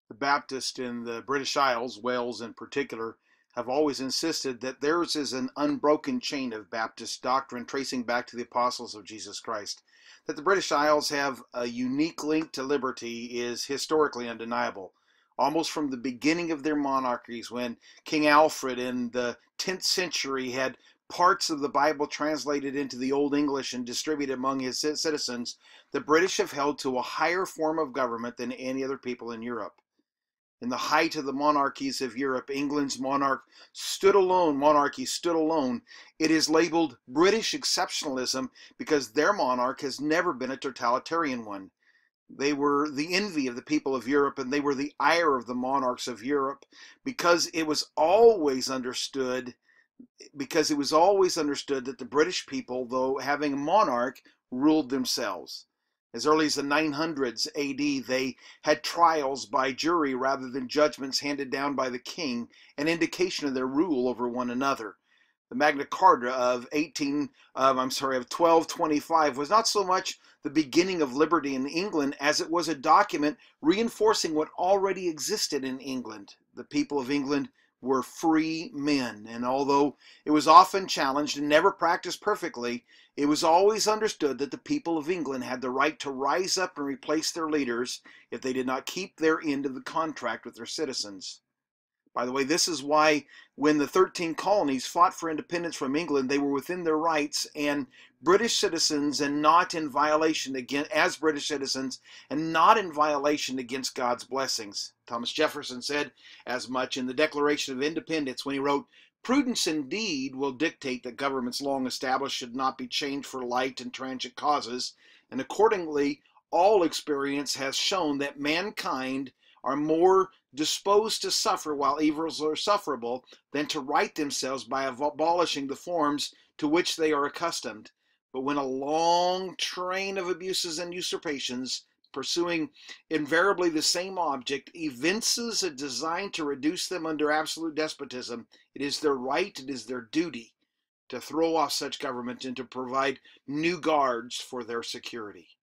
The Baptists in the British Isles, Wales in particular, have always insisted that theirs is an unbroken chain of Baptist doctrine tracing back to the apostles of Jesus Christ. That the British Isles have a unique link to liberty is historically undeniable. Almost from the beginning of their monarchies, when King Alfred in the 10th century had parts of the Bible translated into the Old English and distributed among his citizens, the British have held to a higher form of government than any other people in Europe. In the height of the monarchies of Europe, England's monarchy stood alone. It is labeled British exceptionalism because their monarch has never been a totalitarian one. They were the envy of the people of Europe, and they were the ire of the monarchs of Europe because it was always understood that the British people, though having a monarch, ruled themselves. As early as the 900s AD, they had trials by jury rather than judgments handed down by the king, an indication of their rule over one another. The Magna Carta of 1225 was not so much the beginning of liberty in England as it was a document reinforcing what already existed in England. The people of England were free men, and although it was often challenged and never practiced perfectly, it was always understood that the people of England had the right to rise up and replace their leaders if they did not keep their end of the contract with their citizens. By the way, this is why when the 13 colonies fought for independence from England, they were within their rights and British citizens and not in violation as British citizens and not in violation against God's blessings. Thomas Jefferson said as much in the Declaration of Independence when he wrote, "Prudence indeed will dictate that governments long established should not be changed for light and transient causes, and accordingly all experience has shown that mankind are more disposed to suffer while evils are sufferable than to right themselves by abolishing the forms to which they are accustomed. But when a long train of abuses and usurpations, pursuing invariably the same object, evinces a design to reduce them under absolute despotism, it is their right, it is their duty to throw off such government and to provide new guards for their security."